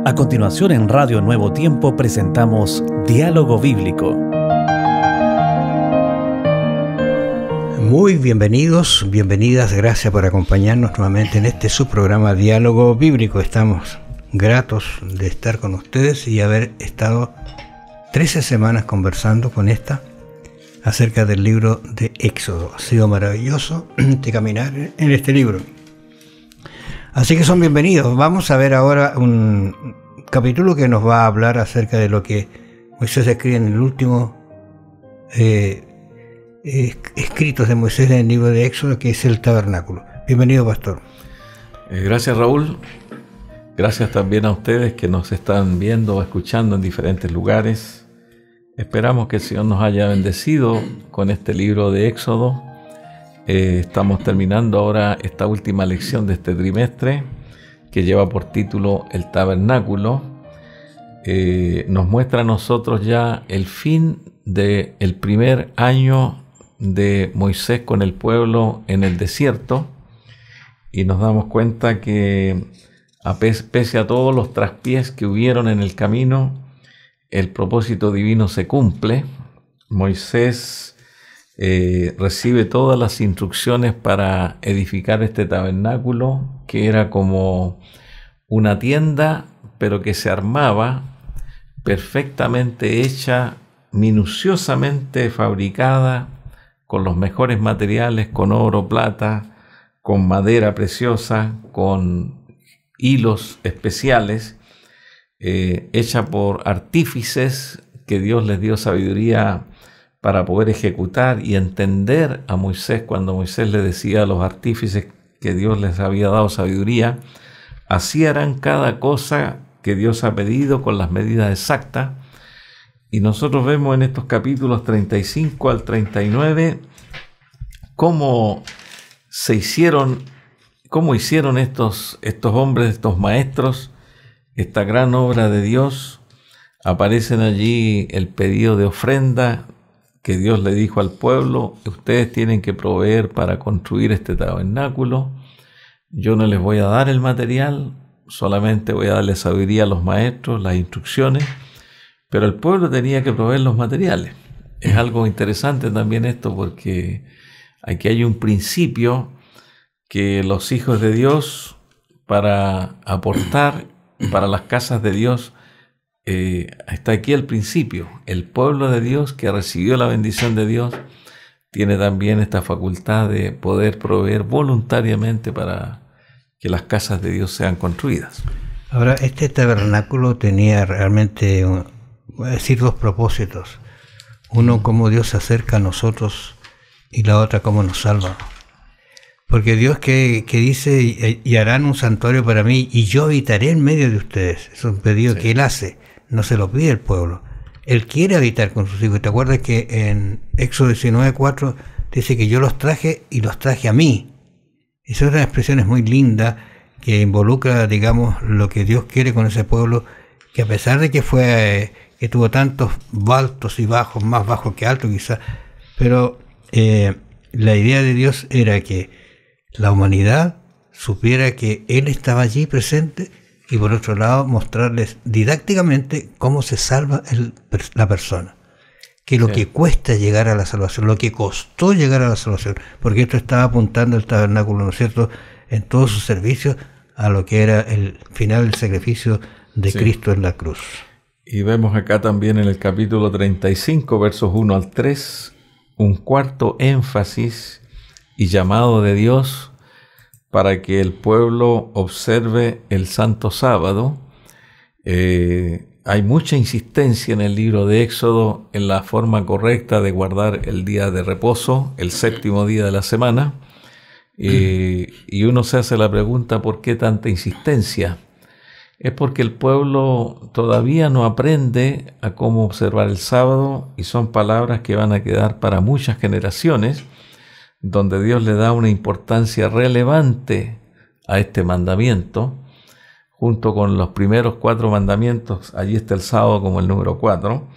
A continuación, en Radio Nuevo Tiempo presentamos Diálogo Bíblico. Muy bienvenidos, bienvenidas, gracias por acompañarnos nuevamente en este subprograma Diálogo Bíblico. Estamos gratos de estar con ustedes y haber estado 13 semanas conversando con acerca del libro de Éxodo. Ha sido maravilloso de caminar en este libro. Así que son bienvenidos. Vamos a ver ahora un capítulo que nos va a hablar acerca de lo que Moisés escribe en el último escritos de Moisés en el libro de Éxodo, que es el tabernáculo. Bienvenido, pastor. Gracias, Raúl. Gracias también a ustedes que nos están viendo o escuchando en diferentes lugares. Esperamos que el Señor nos haya bendecido con este libro de Éxodo. Estamos terminando ahora esta última lección de este trimestre, que lleva por título El Tabernáculo. Nos muestra a nosotros ya el fin del primer año de Moisés con el pueblo en el desierto, y nos damos cuenta que pese a todos los traspiés que hubieron en el camino, el propósito divino se cumple. Moisés recibe todas las instrucciones para edificar este tabernáculo, que era como una tienda, pero que se armaba perfectamente hecha, minuciosamente fabricada, con los mejores materiales, con oro, plata, con madera preciosa, con hilos especiales, hecha por artífices que Dios les dio sabiduría para poder ejecutar y entender a Moisés. Cuando Moisés le decía a los artífices que Dios les había dado sabiduría, así harán cada cosa que Dios ha pedido con las medidas exactas. Y nosotros vemos en estos capítulos 35 al 39 cómo hicieron estos hombres, estos maestros, esta gran obra de Dios. Aparecen allí el pedido de ofrenda que Dios le dijo al pueblo: ustedes tienen que proveer para construir este tabernáculo. Yo no les voy a dar el material, solamente voy a darle sabiduría a los maestros, las instrucciones, pero el pueblo tenía que proveer los materiales. Es algo interesante también esto, porque aquí hay un principio que los hijos de Dios, para aportar para las casas de Dios, está aquí el principio. El pueblo de Dios que recibió la bendición de Dios tiene también esta facultad de poder proveer voluntariamente para que las casas de Dios sean construidas. Ahora, este tabernáculo tenía realmente, voy a decir, dos propósitos. Uno, cómo Dios se acerca a nosotros, y la otra, cómo nos salva. Porque Dios que dice: y harán un santuario para mí, y yo habitaré en medio de ustedes. Es un pedido que Él hace, no se lo pide el pueblo. Él quiere habitar con sus hijos. ¿Te acuerdas que en Éxodo 19:4 dice que yo los traje y los traje a mí? Esa es una expresión muy linda que involucra, digamos, lo que Dios quiere con ese pueblo, que a pesar de que que tuvo tantos altos y bajos, más bajos que altos quizás, pero la idea de Dios era que la humanidad supiera que Él estaba allí presente, y por otro lado mostrarles didácticamente cómo se salva la persona, que lo que cuesta llegar a la salvación, lo que costó llegar a la salvación, porque esto estaba apuntando el tabernáculo, ¿no es cierto?, en todos sus servicios a lo que era el final del sacrificio de Cristo en la cruz. Y vemos acá también en el capítulo 35, versos 1 al 3, un cuarto énfasis y llamado de Dios para que el pueblo observe el santo sábado. Hay mucha insistencia en el libro de Éxodo en la forma correcta de guardar el día de reposo, el séptimo día de la semana. Y uno se hace la pregunta: ¿por qué tanta insistencia? Es porque el pueblo todavía no aprende a cómo observar el sábado, y son palabras que van a quedar para muchas generaciones, donde Dios le da una importancia relevante a este mandamiento, junto con los primeros 4 mandamientos. Allí está el sábado como el número 4,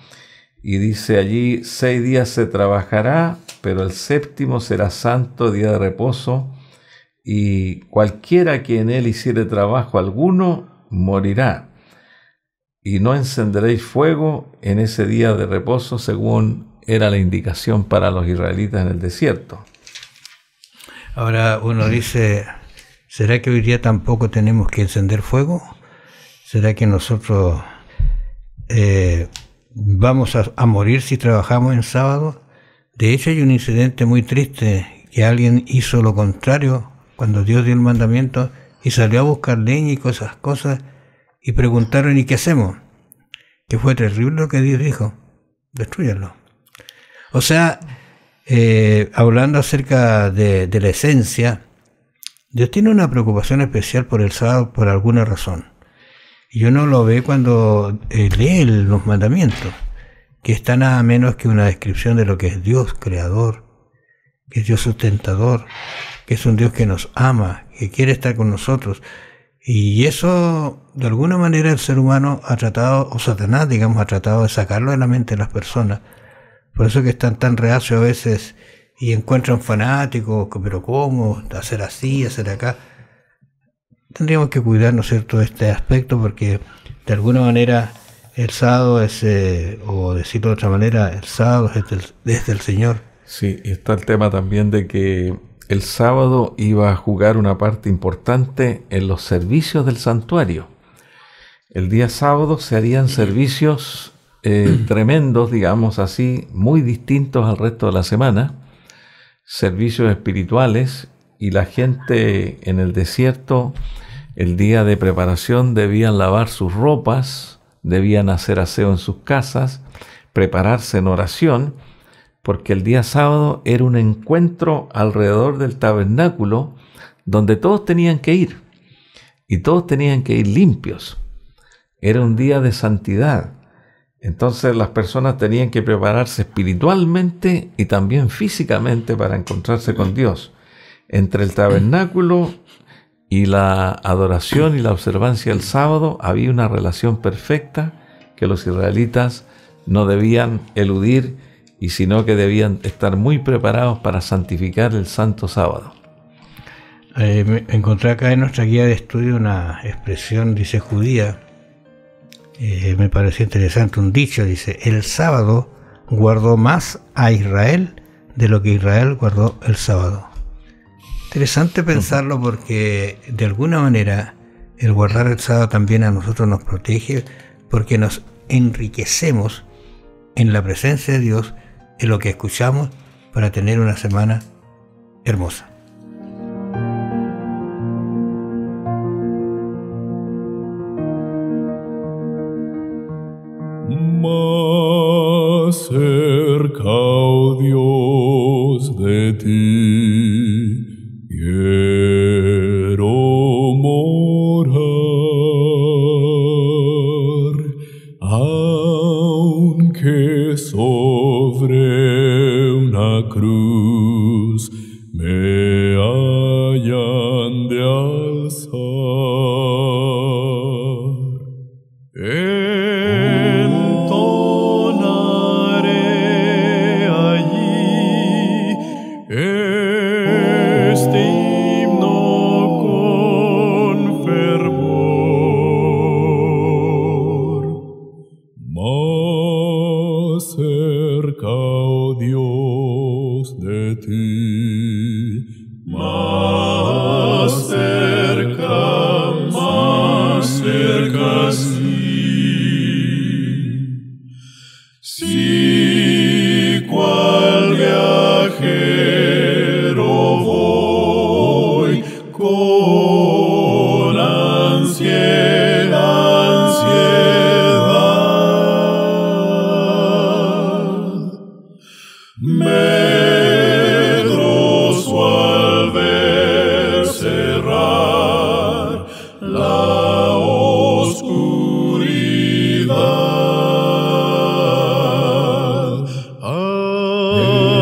y dice allí: 6 días se trabajará, pero el séptimo será santo, día de reposo, y cualquiera que en él hiciere trabajo alguno morirá. y no encenderéis fuego en ese día de reposo, según era la indicación para los israelitas en el desierto. Ahora uno dice, ¿será que hoy día tampoco tenemos que encender fuego? ¿Será que nosotros vamos a morir si trabajamos en sábado? De hecho, hay un incidente muy triste, que alguien hizo lo contrario cuando Dios dio el mandamiento y salió a buscar leña y cosas, y preguntaron, ¿y qué hacemos? Que fue terrible lo que Dios dijo, destrúyanlo. O sea, hablando acerca de la esencia, Dios tiene una preocupación especial por el sábado por alguna razón. Y uno lo ve cuando lee los mandamientos, que está nada menos que una descripción de lo que es Dios creador, que es Dios sustentador, que es un Dios que nos ama, que quiere estar con nosotros. Y eso, de alguna manera, el ser humano ha tratado, o Satanás, digamos, ha tratado de sacarlo de la mente de las personas. Por eso que están tan reacios a veces y encuentran fanáticos, pero ¿cómo? Hacer así, hacer acá. Tendríamos que cuidarnos, ¿cierto?, de este aspecto, porque de alguna manera el sábado es, o decirlo de otra manera, el sábado es desde el Señor. Sí, y está el tema también de que el sábado iba a jugar una parte importante en los servicios del santuario. El día sábado se harían servicios tremendos, digamos así, muy distintos al resto de la semana, servicios espirituales, y la gente en el desierto, el día de preparación, debían lavar sus ropas, debían hacer aseo en sus casas, prepararse en oración, porque el día sábado era un encuentro alrededor del tabernáculo donde todos tenían que ir, y todos tenían que ir limpios. Era un día de santidad. Entonces las personas tenían que prepararse espiritualmente y también físicamente para encontrarse con Dios. Entre el tabernáculo y la adoración y la observancia del sábado había una relación perfecta que los israelitas no debían eludir, y sino que debían estar muy preparados para santificar el santo sábado. Encontré acá en nuestra guía de estudio una expresión, dice, judía. Me pareció interesante, un dicho, dice, el sábado guardó más a Israel de lo que Israel guardó el sábado. Interesante pensarlo, porque de alguna manera el guardar el sábado también a nosotros nos protege, porque nos enriquecemos en la presencia de Dios, en lo que escuchamos, para tener una semana hermosa. Más cerca, oh Dios, de ti quiero morar, aunque sobre una cruz me hayan de alzar. Entonaré allí este himno con fervor. Más cerca, oh Dios, de ti, más cerca, sí. Si cual viajero voy con ansiedad, medroso al ver cerrar la oscuridad,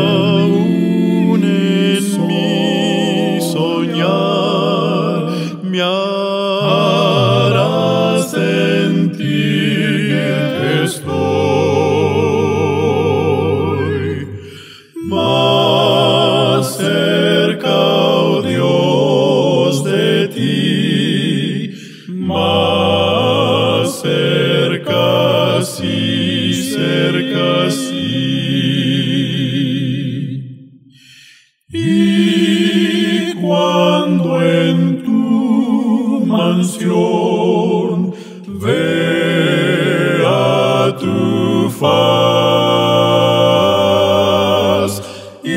aún en mi soñar me hará sentir que estoy más cerca, oh Dios, de ti, más cerca canción, vea tu faz, y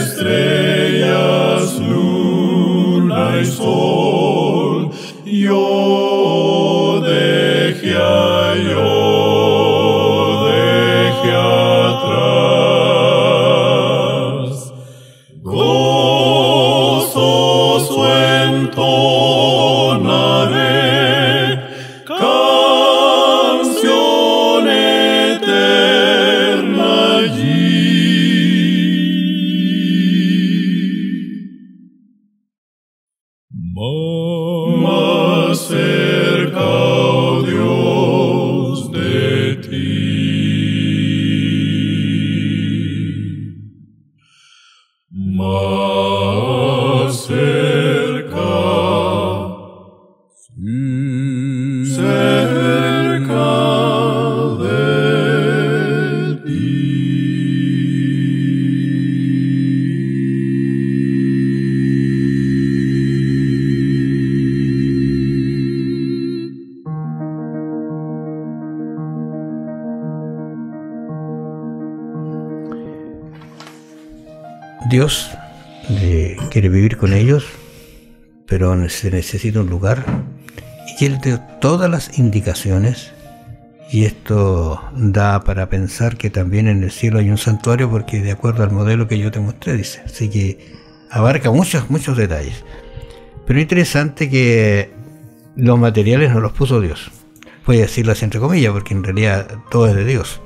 estrellas, luna y sol, yo dejé atrás. Gozoso entonaré canción eterna allí. Más cerca, oh Dios, de ti. Más cerca, cerca de ti. Dios quiere vivir con ellos, pero se necesita un lugar, y Él dio todas las indicaciones, y esto da para pensar que también en el cielo hay un santuario, porque de acuerdo al modelo que yo te mostré, dice, así que abarca muchos detalles. Pero es interesante que los materiales no los puso Dios, voy a decirlo así entre comillas, porque en realidad todo es de Dios,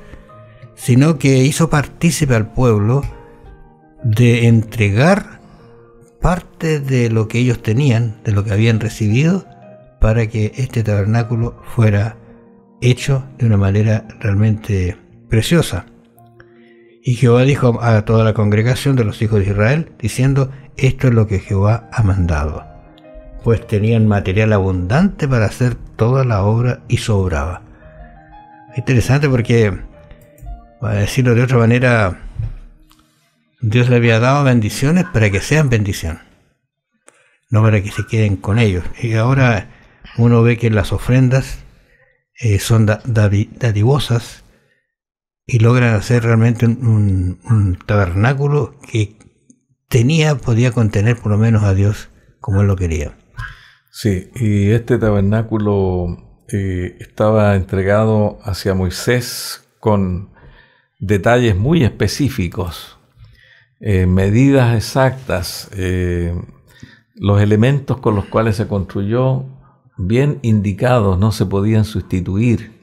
sino que hizo partícipe al pueblo de entregar parte de lo que ellos tenían, de lo que habían recibido, para que este tabernáculo fuera hecho de una manera realmente preciosa. Y Jehová dijo a toda la congregación de los hijos de Israel, diciendo, esto es lo que Jehová ha mandado. Pues tenían material abundante para hacer toda la obra y sobraba. Interesante porque, para decirlo de otra manera, Dios le había dado bendiciones para que sean bendición, no para que se queden con ellos. Y ahora uno ve que las ofrendas son dadivosas y logran hacer realmente un tabernáculo que podía contener por lo menos a Dios como Él lo quería. Sí, y este tabernáculo estaba entregado hacia Moisés con detalles muy específicos. Medidas exactas, los elementos con los cuales se construyó bien indicados, no se podían sustituir,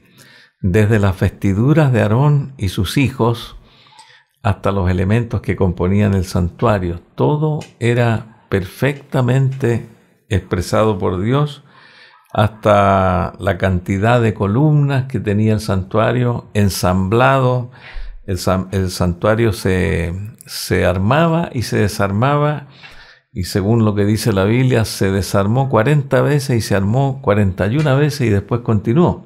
desde las vestiduras de Aarón y sus hijos hasta los elementos que componían el santuario. Todo era perfectamente expresado por Dios, hasta la cantidad de columnas que tenía el santuario ensamblado. El santuario se armaba y se desarmaba, y según lo que dice la Biblia, se desarmó 40 veces y se armó 41 veces y después continuó.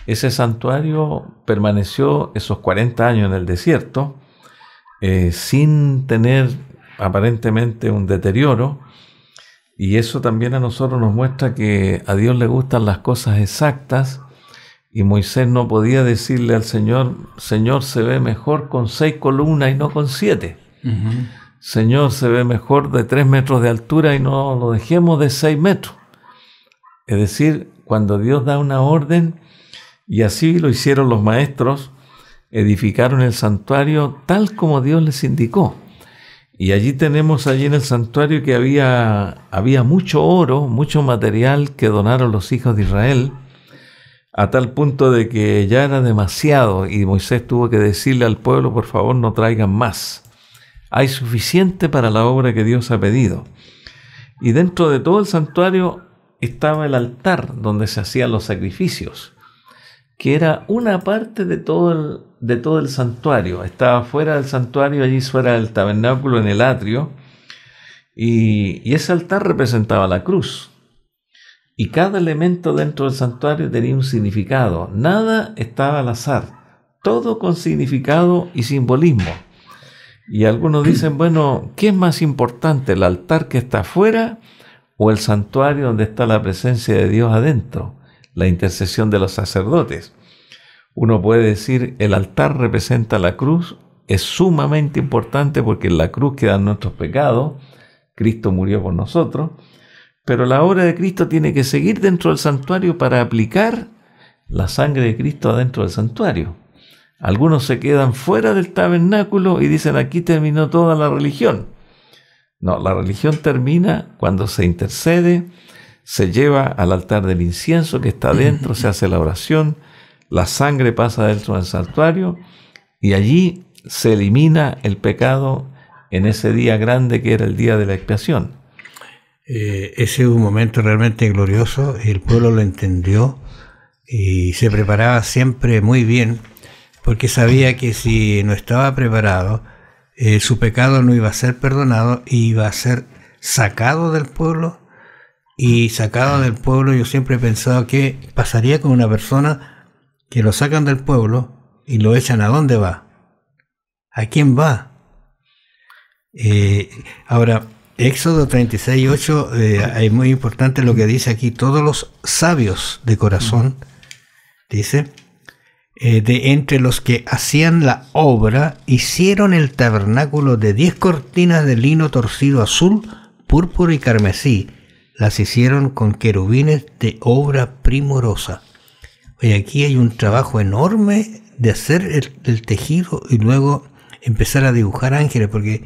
Ese santuario permaneció esos 40 años en el desierto, sin tener aparentemente un deterioro, y eso también a nosotros nos muestra que a Dios le gustan las cosas exactas. Y Moisés no podía decirle al Señor, Señor, se ve mejor con 6 columnas y no con 7. Uh-huh. Señor, se ve mejor de 3 metros de altura y no lo dejemos de 6 metros. Es decir, cuando Dios da una orden, y así lo hicieron los maestros, edificaron el santuario tal como Dios les indicó. Y allí tenemos en el santuario que había mucho oro, mucho material que donaron los hijos de Israel, a tal punto de que ya era demasiado y Moisés tuvo que decirle al pueblo, por favor, no traigan más. Hay suficiente para la obra que Dios ha pedido. Y dentro de todo el santuario estaba el altar donde se hacían los sacrificios, que era una parte de todo el santuario. Estaba fuera del santuario, allí fuera del tabernáculo, en el atrio, y ese altar representaba la cruz. Y cada elemento dentro del santuario tenía un significado. Nada estaba al azar. Todo con significado y simbolismo. Y algunos dicen, bueno, ¿qué es más importante, el altar que está afuera o el santuario donde está la presencia de Dios adentro, la intercesión de los sacerdotes. Uno puede decir, el altar representa la cruz, es sumamente importante porque en la cruz quedan nuestros pecados, Cristo murió por nosotros, pero la obra de Cristo tiene que seguir dentro del santuario para aplicar la sangre de Cristo adentro del santuario. Algunos se quedan fuera del tabernáculo y dicen, aquí terminó toda la religión. No, la religión termina cuando se intercede, se lleva al altar del incienso que está dentro, se hace la oración, la sangre pasa dentro del santuario y allí se elimina el pecado en ese día grande que era el día de la expiación. Ese es un momento realmente glorioso, el pueblo lo entendió y se preparaba siempre muy bien, porque sabía que si no estaba preparado, su pecado no iba a ser perdonado, iba a ser sacado del pueblo, y sacado del pueblo yo siempre he pensado que pasaría con una persona que lo sacan del pueblo y lo echan. ¿A dónde va? ¿A quién va? Ahora, Éxodo 36:8, es muy importante lo que dice aquí, todos los sabios de corazón, dice, de entre los que hacían la obra, hicieron el tabernáculo de 10 cortinas de lino torcido azul, púrpura y carmesí. Las hicieron con querubines de obra primorosa. Oye, aquí hay un trabajo enorme de hacer el tejido y luego empezar a dibujar ángeles, porque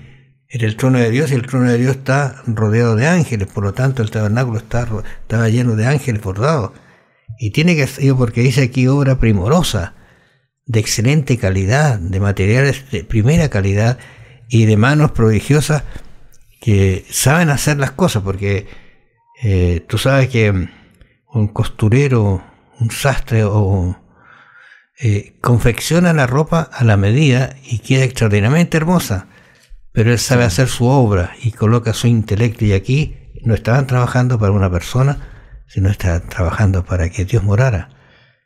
era el trono de Dios y el trono de Dios está rodeado de ángeles, por lo tanto el tabernáculo estaba lleno de ángeles bordados. Y tiene que ser, porque dice aquí obra primorosa, de excelente calidad, de materiales de primera calidad y de manos prodigiosas que saben hacer las cosas, porque tú sabes que un costurero, un sastre confecciona la ropa a la medida y queda extraordinariamente hermosa, pero él sabe hacer su obra y coloca su intelecto, y aquí no estaban trabajando para una persona, sino estaban trabajando para que Dios morara.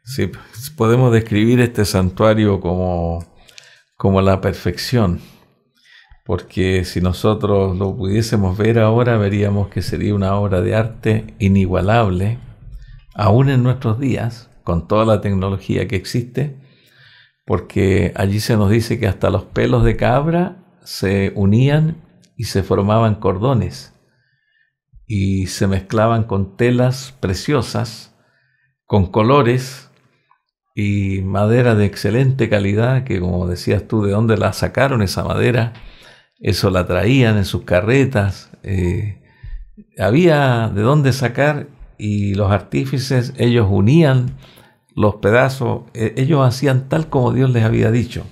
Sí, podemos describir este santuario como la perfección, porque si nosotros lo pudiésemos ver ahora, veríamos que sería una obra de arte inigualable, aún en nuestros días, con toda la tecnología que existe, porque allí se nos dice que hasta los pelos de cabra se unían y se formaban cordones, y se mezclaban con telas preciosas, con colores, y madera de excelente calidad, que como decías tú, ¿de dónde la sacaron esa madera? Eso la traían en sus carretas, había de dónde sacar, y los artífices, ellos unían los pedazos, ellos hacían tal como Dios les había dicho.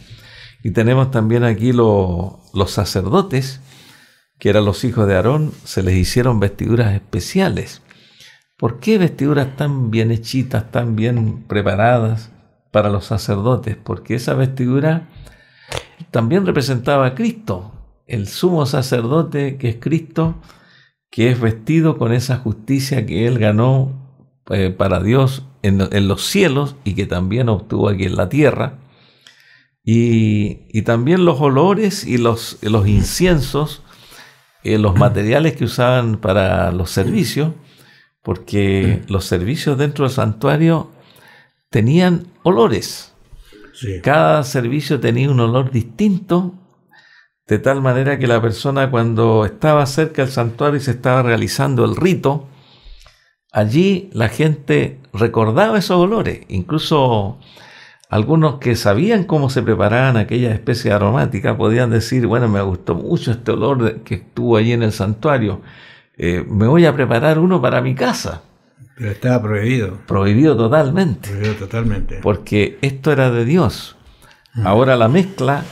Y tenemos también aquí los sacerdotes, que eran los hijos de Aarón, se les hicieron vestiduras especiales. ¿Por qué vestiduras tan bien hechitas, tan bien preparadas para los sacerdotes? Porque esa vestidura también representaba a Cristo, el sumo sacerdote que es Cristo, que es vestido con esa justicia que Él ganó para Dios en los cielos y que también obtuvo aquí en la tierra. Y también los olores y los inciensos, los materiales que usaban para los servicios, porque los servicios dentro del santuario tenían olores. Sí. Cada servicio tenía un olor distinto, de tal manera que la persona, cuando estaba cerca del santuario y se estaba realizando el rito, allí la gente recordaba esos olores. Incluso algunos que sabían cómo se preparaban aquella especie aromática podían decir, bueno, me gustó mucho este olor que estuvo allí en el santuario, me voy a preparar uno para mi casa. Pero estaba prohibido. Prohibido totalmente. Prohibido totalmente. Porque esto era de Dios. Ahora la mezcla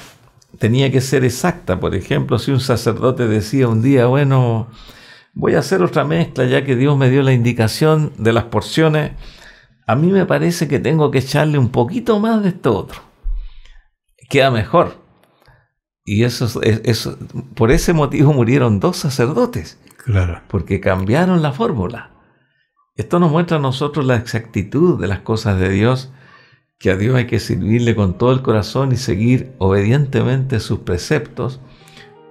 tenía que ser exacta. Por ejemplo, si un sacerdote decía un día, bueno, voy a hacer otra mezcla ya que Dios me dio la indicación de las porciones, a mí me parece que tengo que echarle un poquito más de esto otro. Queda mejor. Y eso, por ese motivo murieron 2 sacerdotes. Claro. Porque cambiaron la fórmula. Esto nos muestra a nosotros la exactitud de las cosas de Dios, que a Dios hay que servirle con todo el corazón y seguir obedientemente sus preceptos,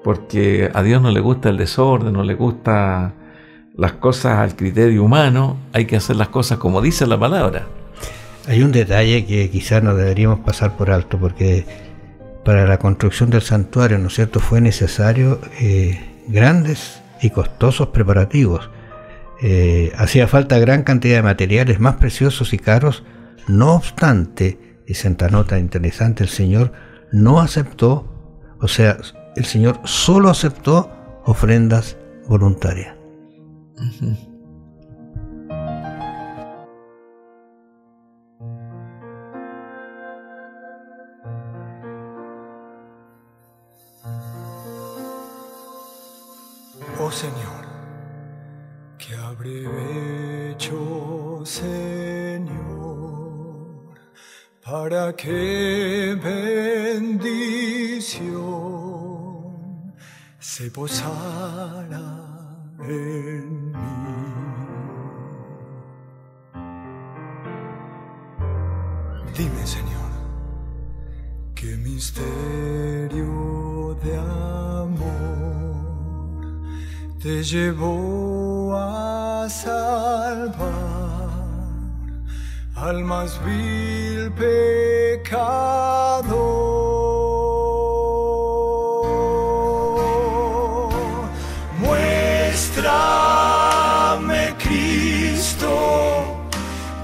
porque a Dios no le gusta el desorden, no le gusta las cosas al criterio humano, hay que hacer las cosas como dice la palabra. Hay un detalle que quizás no deberíamos pasar por alto, porque para la construcción del santuario, ¿no es cierto?, fue necesario grandes y costosos preparativos. Hacía falta gran cantidad de materiales más preciosos y caros. No obstante, y esta nota interesante, el Señor no aceptó, o sea, el Señor solo aceptó ofrendas voluntarias. Oh Señor, ¿qué habré hecho, Señor, para que bendición se posara en mí? Dime, Señor, qué misterio de amor te llevó a salvar al más vil pecador. Muéstrame, Cristo,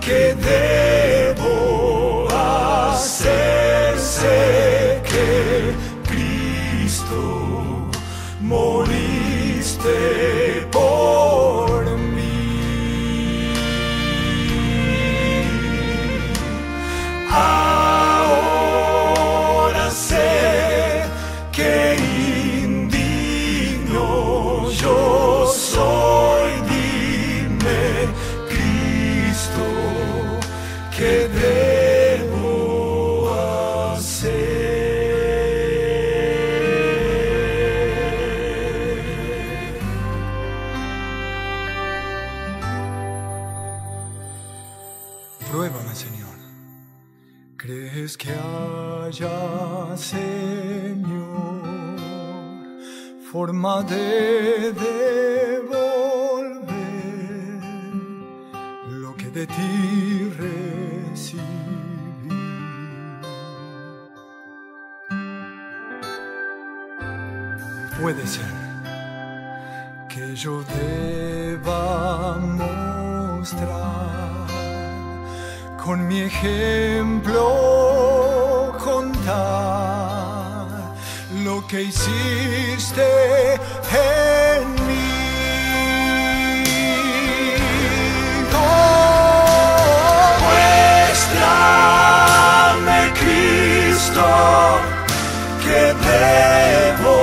que debo hacer. Sé que Cristo moriste por mí. Ahora sé que indigno yo soy. Dime, Cristo, ¿qué debo hacer? Pruébame, Señor. ¿Crees que haya, Señor, forma de devolver lo que de ti recibí? Puede ser que yo deba mostrar con mi ejemplo, contar lo que hiciste en mí. Oh, muéstrame, Cristo, que debo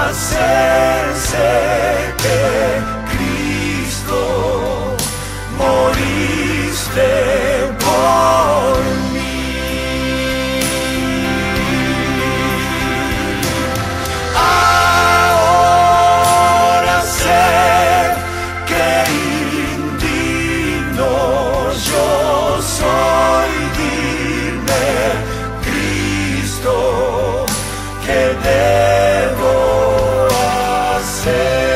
hacer. Sé que Cristo moriste por mí. Ahora sé que indigno yo soy. Dime, Cristo, ¿qué debo hacer?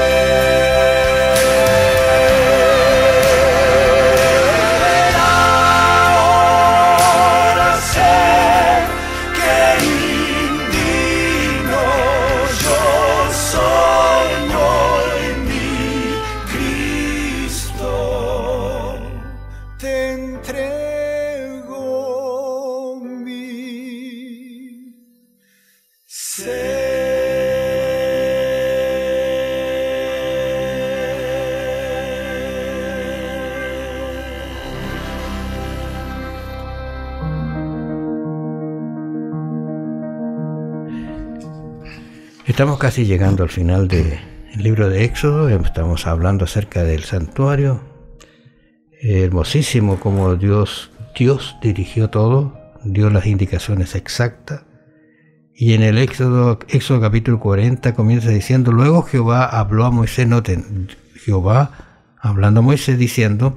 Estamos casi llegando al final del libro de Éxodo. Estamos hablando acerca del santuario. Hermosísimo como Dios dirigió todo, dio las indicaciones exactas. Y en el Éxodo capítulo 40 comienza diciendo: luego Jehová habló a Moisés, noten, Jehová hablando a Moisés diciendo: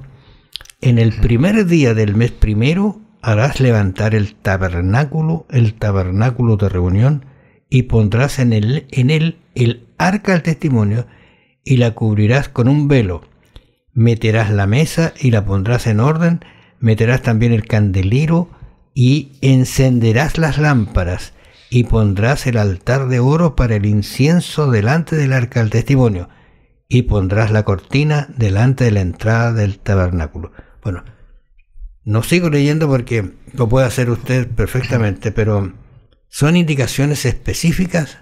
en el primer día del mes primero harás levantar el tabernáculo de reunión, y pondrás en él el arca del testimonio, y la cubrirás con un velo. Meterás la mesa y la pondrás en orden, meterás también el candelero y encenderás las lámparas y pondrás el altar de oro para el incienso delante del arca del testimonio y pondrás la cortina delante de la entrada del tabernáculo. Bueno, no sigo leyendo porque lo puede hacer usted perfectamente, pero son indicaciones específicas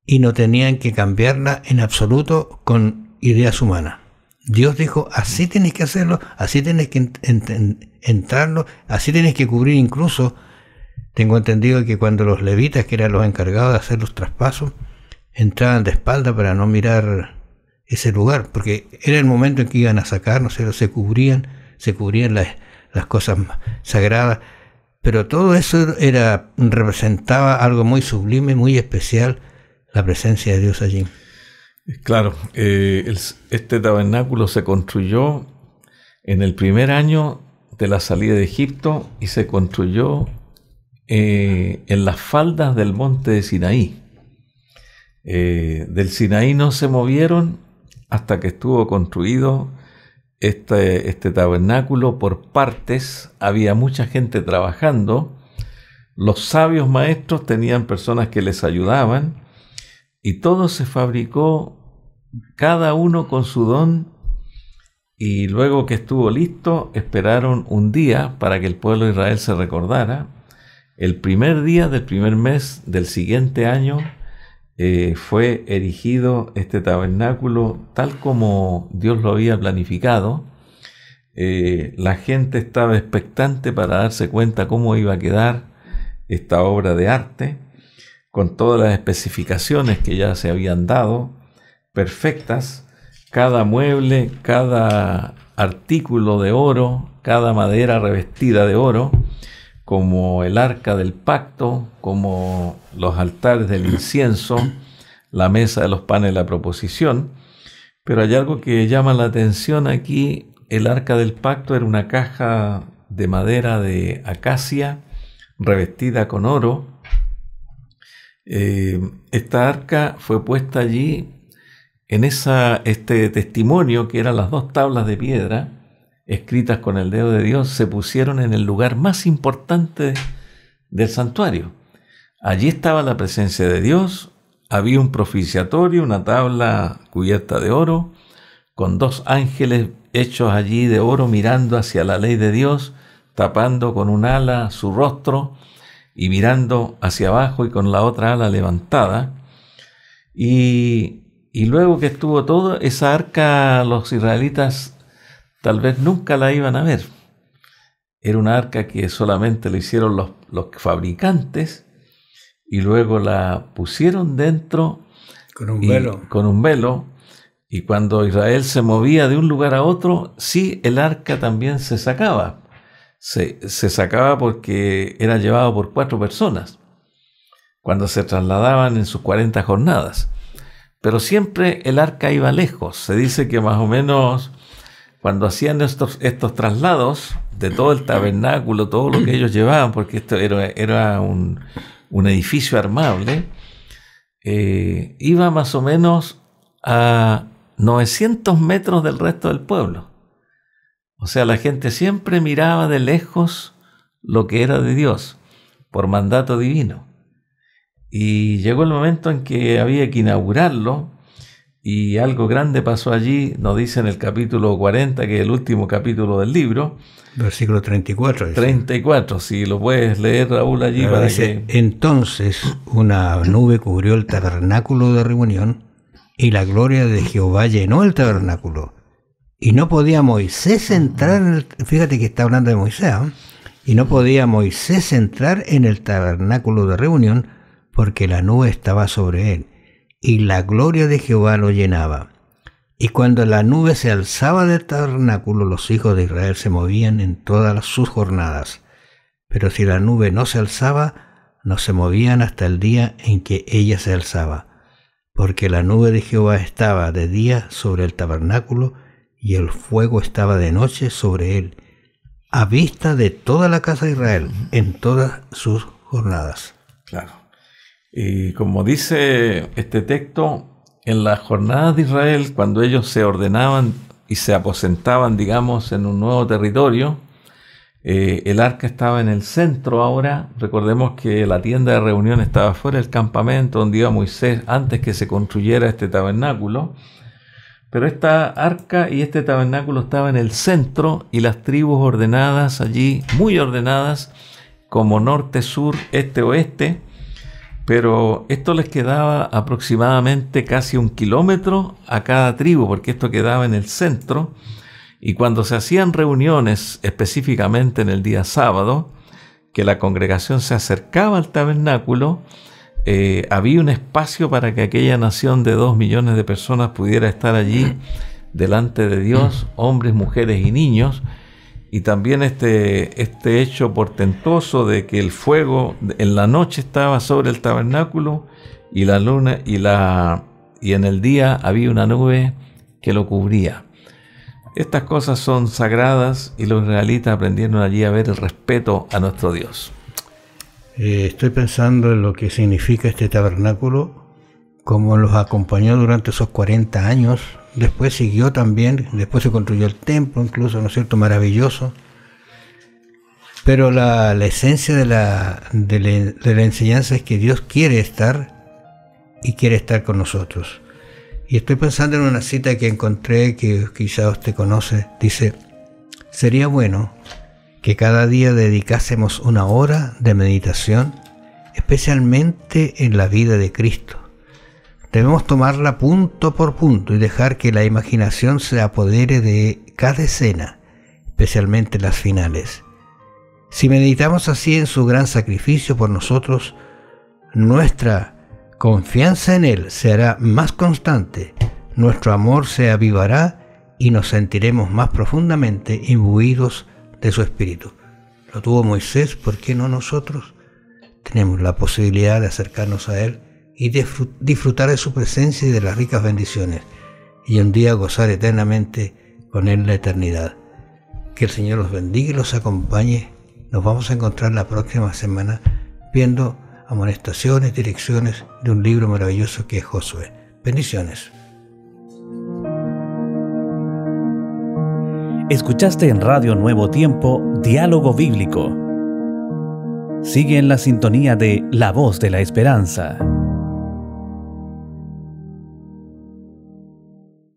y no tenían que cambiarla en absoluto con ideas humanas. Dios dijo, así tienes que hacerlo, así tienes que entrarlo, así tienes que cubrir. Incluso tengo entendido que cuando los levitas, que eran los encargados de hacer los traspasos, entraban de espalda para no mirar ese lugar, porque era el momento en que iban a sacar, no sé, se cubrían las cosas sagradas, pero todo eso representaba algo muy sublime, muy especial, la presencia de Dios allí. Claro, este tabernáculo se construyó en el primer año de la salida de Egipto y se construyó en las faldas del monte de Sinaí. Del Sinaí no se movieron hasta que estuvo construido este tabernáculo por partes. Había mucha gente trabajando. Los sabios maestros tenían personas que les ayudaban y todo se fabricó cada uno con su don, y luego que estuvo listo esperaron un día para que el pueblo de Israel se recordara. El primer día del primer mes del siguiente año fue erigido este tabernáculo tal como Dios lo había planificado. La gente estaba expectante para darse cuenta cómo iba a quedar esta obra de arte, con todas las especificaciones que ya se habían dado, perfectas, cada mueble, cada artículo de oro, cada madera revestida de oro, como el arca del pacto, como los altares del incienso, la mesa de los panes de la proposición. Pero hay algo que llama la atención aquí. El arca del pacto era una caja de madera de acacia revestida con oro. Esta arca fue puesta allí en este testimonio, que eran las 2 tablas de piedra escritas con el dedo de Dios, se pusieron en el lugar más importante del santuario. Allí estaba la presencia de Dios, había un propiciatorio, una tabla cubierta de oro, con 2 ángeles hechos allí de oro mirando hacia la ley de Dios, tapando con un ala su rostro y mirando hacia abajo y con la otra ala levantada. Y luego que estuvo todo, esa arca los israelitas tal vez nunca la iban a ver. Era una arca que solamente la hicieron los fabricantes y luego la pusieron dentro con un velo. Y cuando Israel se movía de un lugar a otro, sí, el arca también se sacaba. Se sacaba porque era llevado por 4 personas cuando se trasladaban en sus 40 jornadas. Pero siempre el arca iba lejos. Se dice que más o menos cuando hacían estos traslados de todo el tabernáculo, todo lo que ellos llevaban, porque esto era un edificio armable, iba más o menos a 900 metros del resto del pueblo. O sea, la gente siempre miraba de lejos lo que era de Dios, por mandato divino. Y llegó el momento en que había que inaugurarlo, y algo grande pasó allí. Nos dice en el capítulo 40, que es el último capítulo del libro. Versículo 34. Dice. 34, si lo puedes leer, Raúl, allí. Para dice, que... Entonces una nube cubrió el tabernáculo de reunión, y la gloria de Jehová llenó el tabernáculo. Y no podía Moisés entrar, fíjate que está hablando de Moisés, ¿eh? Y no podía Moisés entrar en el tabernáculo de reunión, porque la nube estaba sobre él, y la gloria de Jehová lo llenaba. Y cuando la nube se alzaba del tabernáculo, los hijos de Israel se movían en todas sus jornadas. Pero si la nube no se alzaba, no se movían hasta el día en que ella se alzaba, porque la nube de Jehová estaba de día sobre el tabernáculo, y el fuego estaba de noche sobre él, a vista de toda la casa de Israel, en todas sus jornadas. Claro. Y como dice este texto, en las jornadas de Israel, cuando ellos se ordenaban y se aposentaban, digamos, en un nuevo territorio, el arca estaba en el centro ahora. Recordemos que la tienda de reunión estaba fuera del campamento donde iba Moisés antes que se construyera este tabernáculo. Pero esta arca y este tabernáculo estaban en el centro y las tribus ordenadas allí, muy ordenadas, como norte, sur, este, oeste. Pero esto les quedaba aproximadamente casi 1 kilómetro a cada tribu, porque esto quedaba en el centro. Y cuando se hacían reuniones, específicamente en el día sábado, que la congregación se acercaba al tabernáculo, había un espacio para que aquella nación de 2 millones de personas pudiera estar allí delante de Dios, hombres, mujeres y niños. Y también este hecho portentoso de que el fuego en la noche estaba sobre el tabernáculo y la luna y en el día había una nube que lo cubría. Estas cosas son sagradas y los israelitas aprendieron allí a ver el respeto a nuestro Dios. Estoy pensando en lo que significa este tabernáculo, cómo los acompañó durante esos 40 años. Después siguió también, después se construyó el templo, incluso, ¿no es cierto?, maravilloso. Pero la esencia de la enseñanza es que Dios quiere estar y quiere estar con nosotros. Y estoy pensando en una cita que encontré, que quizá usted conoce. Dice: sería bueno que cada día dedicásemos 1 hora de meditación, especialmente en la vida de Cristo. Debemos tomarla punto por punto y dejar que la imaginación se apodere de cada escena, especialmente las finales. Si meditamos así en su gran sacrificio por nosotros, nuestra confianza en Él se hará más constante, nuestro amor se avivará y nos sentiremos más profundamente imbuidos de su espíritu. Lo tuvo Moisés, ¿por qué no nosotros? Tenemos la posibilidad de acercarnos a Él y disfrutar de su presencia y de las ricas bendiciones, y un día gozar eternamente con Él la eternidad. Que el Señor los bendiga y los acompañe. Nos vamos a encontrar la próxima semana viendo amonestaciones, direcciones de un libro maravilloso que es Josué. Bendiciones. Escuchaste en Radio Nuevo Tiempo Diálogo Bíblico. Sigue en la sintonía de La Voz de la Esperanza.